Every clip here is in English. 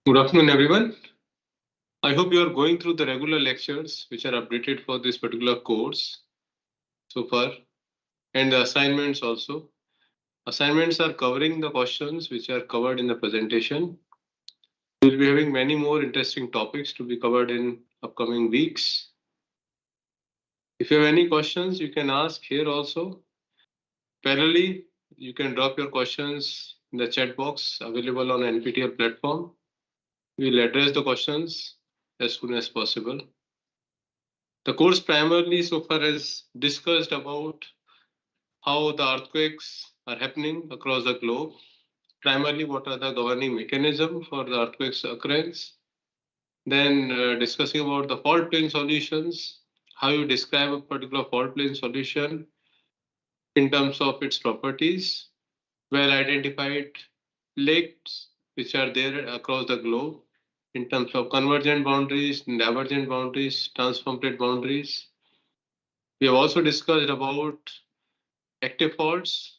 Good afternoon, everyone. I hope you are going through the regular lectures which are updated for this particular course so far, and the assignments also. Assignments are covering the questions which are covered in the presentation. We will be having many more interesting topics to be covered in upcoming weeks. If you have any questions, you can ask here also. Parallelly, you can drop your questions in the chat box available on NPTEL platform. We will address the questions as soon as possible. The course primarily so far has discussed about how the earthquakes are happening across the globe, primarily what are the governing mechanisms for the earthquakes occurrence, then discussing about the fault plane solutions, how you describe a particular fault plane solution in terms of its properties, well identified lakes which are there across the globe in terms of convergent boundaries, divergent boundaries, transform plate boundaries. We have also discussed about active faults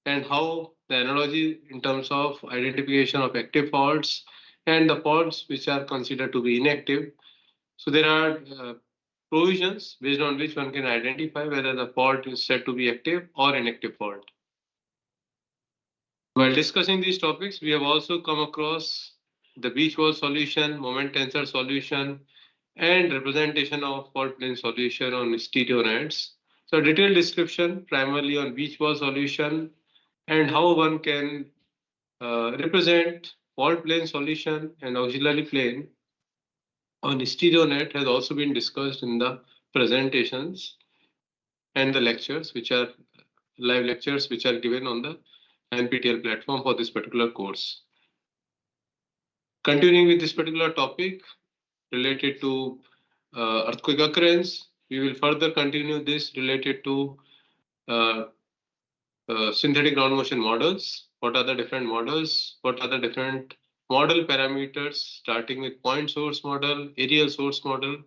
and how the analogy in terms of identification of active faults and the faults which are considered to be inactive. So there are provisions based on which one can identify whether the fault is said to be active or inactive fault. While discussing these topics, we have also come across the beach wall solution, moment tensor solution, and representation of fault plane solution on stereo nets. So detailed description primarily on beach wall solution and how one can represent fault plane solution and auxiliary plane on stereo net has also been discussed in the presentations and the lectures, which are live lectures which are given on the NPTEL platform for this particular course. Continuing with this particular topic related to earthquake occurrence, we will further continue this related to synthetic ground motion models. What are the different models? What are the different model parameters, starting with point source model, aerial source model.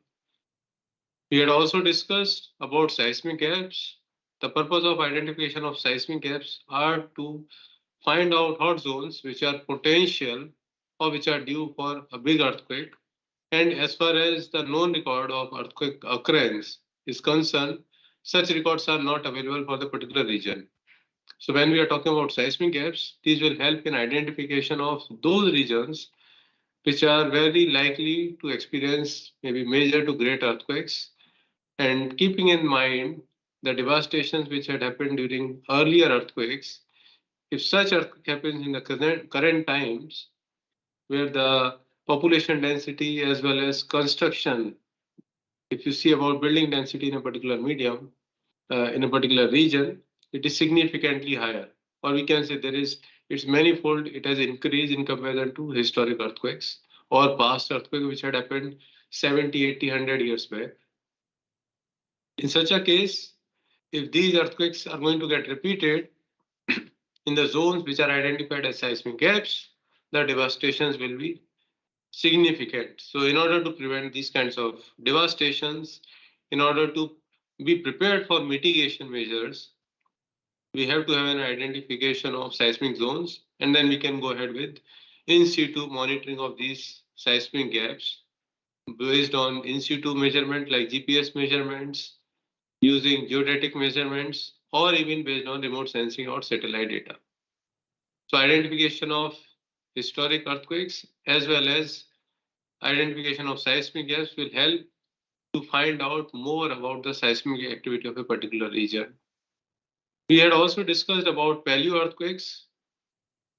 We had also discussed about seismic gaps. The purpose of identification of seismic gaps are to find out hot zones which are potential or which are due for a big earthquake. And as far as the known record of earthquake occurrence is concerned, such records are not available for the particular region. So when we are talking about seismic gaps, these will help in identification of those regions which are very likely to experience maybe major to great earthquakes, and keeping in mind the devastations which had happened during earlier earthquakes. If such earthquake happens in the current times, where the population density as well as construction, if you see about building density in a particular medium, in a particular region, it is significantly higher. Or we can say it's manifold, it has increased in comparison to historic earthquakes or past earthquake which had happened 70, 80, 100 years back. In such a case, if these earthquakes are going to get repeated in the zones which are identified as seismic gaps, the devastations will be significant. So in order to prevent these kinds of devastations, in order to be prepared for mitigation measures, we have to have an identification of seismic zones, and then we can go ahead with in situ monitoring of these seismic gaps based on in situ measurement like GPS measurements, using geodetic measurements, or even based on remote sensing or satellite data. So identification of historic earthquakes as well as identification of seismic gaps will help to find out more about the seismic activity of a particular region. We had also discussed about paleo earthquakes.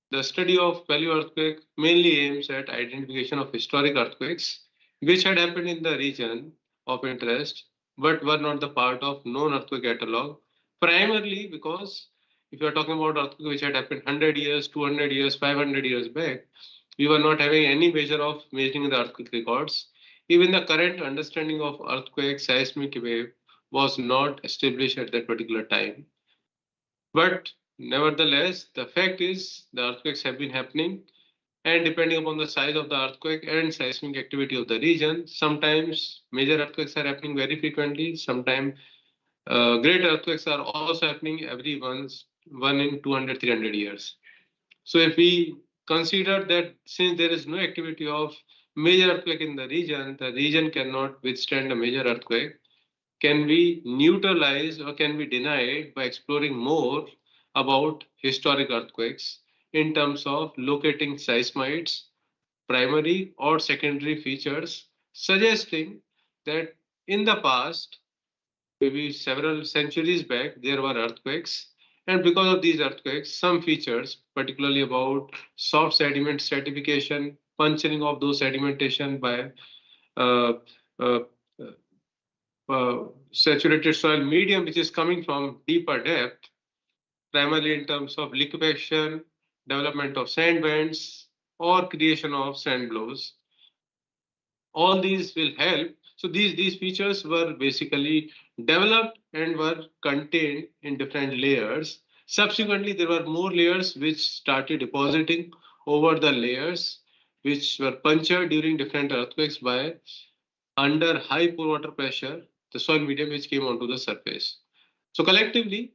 The study of paleo earthquake mainly aims at identification of historic earthquakes which had happened in the region of interest but were not the part of known earthquake catalog, primarily because if you are talking about earthquake which had happened 100 years, 200 years, 500 years back, we were not having any measure of measuring the earthquake records. Even the current understanding of earthquake seismic wave was not established at that particular time. But nevertheless, the fact is the earthquakes have been happening, and depending upon the size of the earthquake and seismic activity of the region, sometimes major earthquakes are happening very frequently, sometimes great earthquakes are also happening every one in 200, 300 years. So if we considered that since there is no activity of major earthquake in the region cannot withstand a major earthquake, can be neutralized or can be denied by exploring more about historic earthquakes in terms of locating seismites, primary or secondary features, suggesting that in the past, maybe several centuries back, there were earthquakes. And because of these earthquakes, some features, particularly about soft sediment stratification, puncturing of those sedimentation by uh, uh, saturated soil medium, which is coming from deeper depth, primarily in terms of liquefaction, development of sand bands, or creation of sand blows. All these will help. So these features were basically developed and were contained in different layers. Subsequently, there were more layers which started depositing over the layers which were punctured during different earthquakes by under high pore water pressure, the soil medium which came onto the surface. So collectively,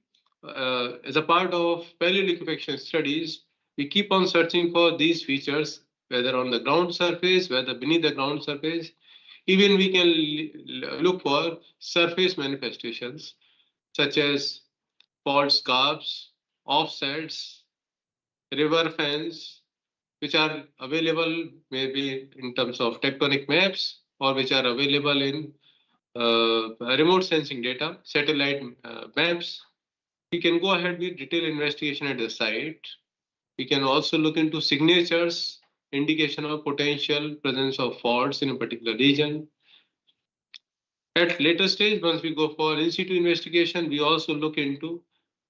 as a part of paleoliquefaction studies, we keep on searching for these features, whether on the ground surface, whether beneath the ground surface. Even we can look for surface manifestations such as fault scarps, offsets, river fans, which are available maybe in terms of tectonic maps or which are available in remote sensing data, satellite maps. We can go ahead with detailed investigation at the site. We can also look into signatures, indication of potential presence of faults in a particular region. At later stage, once we go for in situ investigation, we also look into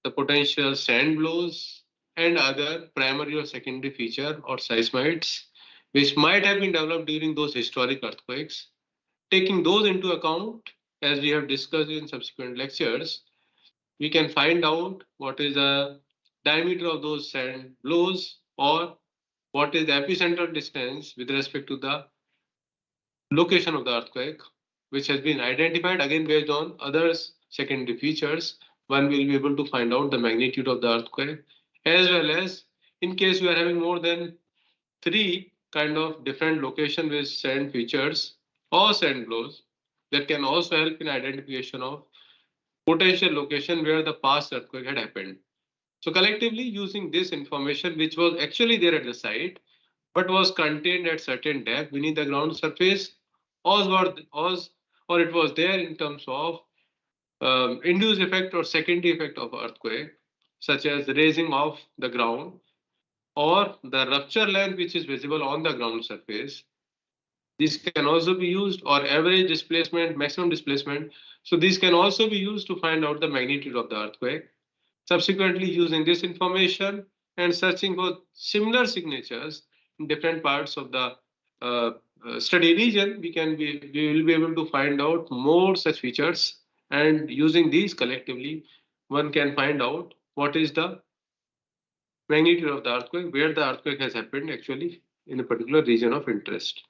the potential sand blows and other primary or secondary feature or seismites, which might have been developed during those historic earthquakes. Taking those into account, as we have discussed in subsequent lectures, we can find out what is the diameter of those sand blows or what is the epicentral distance with respect to the location of the earthquake, which has been identified again based on other secondary features. One will be able to find out the magnitude of the earthquake, as well as in case you are having more than three kind of different location with sand features or sand blows, that can also help in identification of potential location where the past earthquake had happened. So collectively using this information, which was actually there at the site, but was contained at certain depth beneath the ground surface, or it was there in terms of induced effect or secondary effect of earthquake, such as raising of the ground or the rupture length which is visible on the ground surface. This can also be used, or average displacement, maximum displacement. So these can also be used to find out the magnitude of the earthquake. Subsequently, using this information and searching for similar signatures in different parts of the uh, study region, we will be able to find out more such features. And using these collectively, one can find out what is the magnitude of the earthquake, where the earthquake has happened actually in a particular region of interest.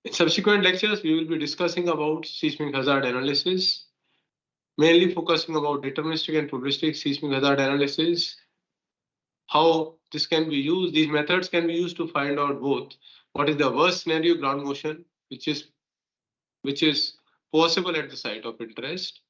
In subsequent lectures, we will be discussing about seismic hazard analysis, mainly focusing about deterministic and probabilistic seismic hazard analysis, how this can be used. These methods can be used to find out both what is the worst scenario ground motion, which is possible at the site of interest,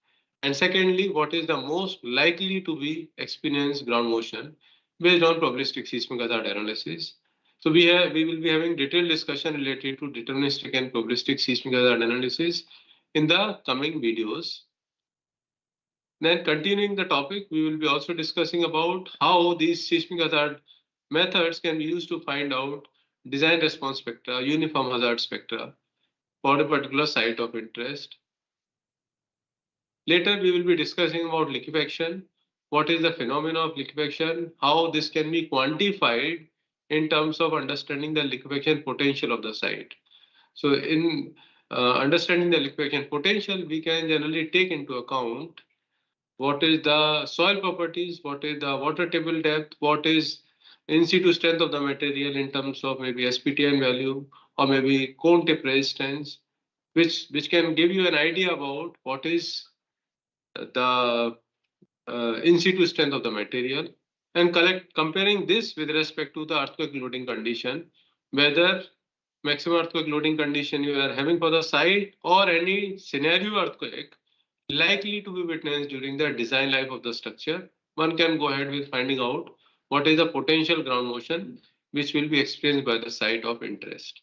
and secondly, what is the most likely to be experienced ground motion based on probabilistic seismic hazard analysis. So we will be having detailed discussion related to deterministic and probabilistic seismic hazard analysis in the coming videos. Then continuing the topic, we will be also discussing about how these seismic hazard methods can be used to find out design response spectra, uniform hazard spectra for a particular site of interest. Later, we will be discussing about liquefaction, what is the phenomena of liquefaction, how this can be quantified in terms of understanding the liquefaction potential of the site. So in understanding the liquefaction potential, we can generally take into account what is the soil properties, what is the water table depth, what is in situ strength of the material in terms of maybe SPTM value or maybe cone tip resistance, which can give you an idea about what is the in situ strength of the material. and comparing this with respect to the earthquake loading condition, whether maximum earthquake loading condition you are having for the site or any scenario earthquake likely to be witnessed during the design life of the structure, one can go ahead with finding out what is the potential ground motion which will be experienced by the site of interest.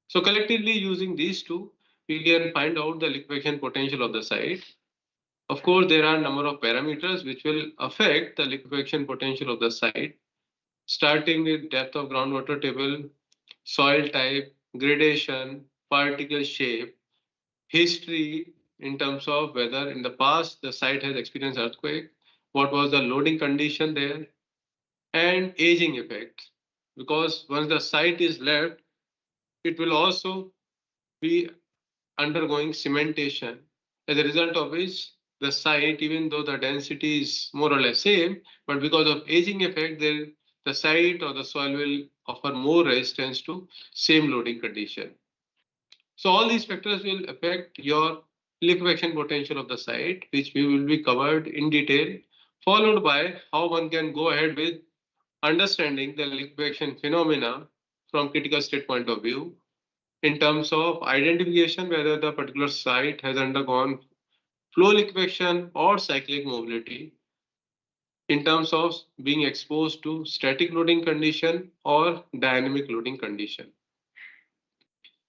So collectively using these two, we can find out the liquefaction potential of the site. Of course, there are a number of parameters which will affect the liquefaction potential of the site, starting with depth of groundwater table, soil type, gradation, particle shape, history in terms of whether in the past the site has experienced earthquake, what was the loading condition there, and aging effect. Because once the site is left, it will also be undergoing cementation, as a result of which the site, even though the density is more or less same, but because of aging effect, the site or the soil will offer more resistance to same loading condition. So all these factors will affect your liquefaction potential of the site, which we will be covered in detail, followed by how one can go ahead with understanding the liquefaction phenomena from critical state point of view, in terms of identification whether the particular site has undergone flow liquefaction or cyclic mobility, in terms of being exposed to static loading condition or dynamic loading condition.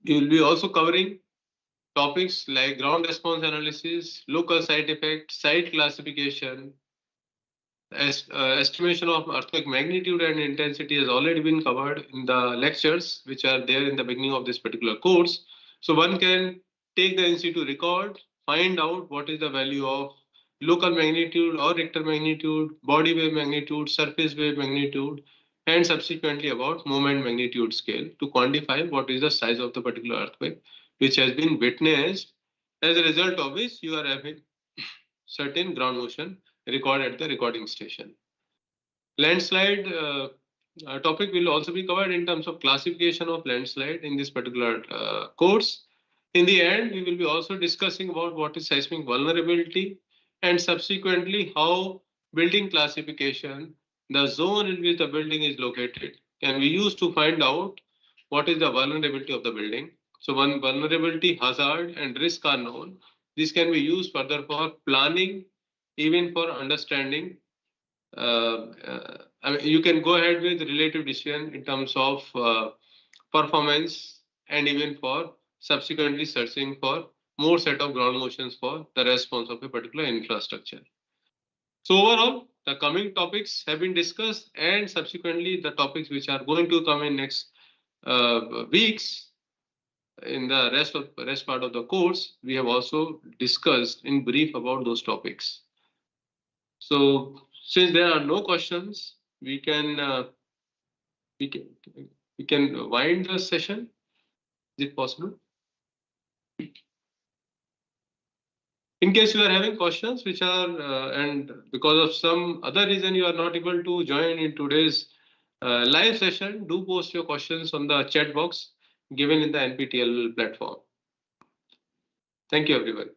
We will be also covering topics like ground response analysis, local site effect, site classification, estimation of earthquake magnitude and intensity has already been covered in the lectures which are there in the beginning of this particular course. So one can take the in-situ record, find out what is the value of local magnitude or Richter magnitude, body wave magnitude, surface wave magnitude, and subsequently about moment magnitude scale to quantify what is the size of the particular earthquake which has been witnessed, as a result of which you are having certain ground motion record at the recording station. Landslide topic will also be covered in terms of classification of landslide in this particular course. In the end, we will be also discussing about what is seismic vulnerability and subsequently how building classification, the zone in which the building is located, can be used to find out what is the vulnerability of the building. So when vulnerability, hazard, and risk are known, this can be used further for planning, even for understanding. I mean, you can go ahead with relative decision in terms of performance and even for subsequently searching for more set of ground motions for the response of a particular infrastructure. So overall, the coming topics have been discussed, and subsequently the topics which are going to come in next weeks in the rest part of the course, we have also discussed in brief about those topics. So since there are no questions, we can wind the session. Is it possible? In case you are having questions which are and because of some other reason you are not able to join in today's live session, do post your questions on the chat box given in the NPTEL platform. Thank you, everyone.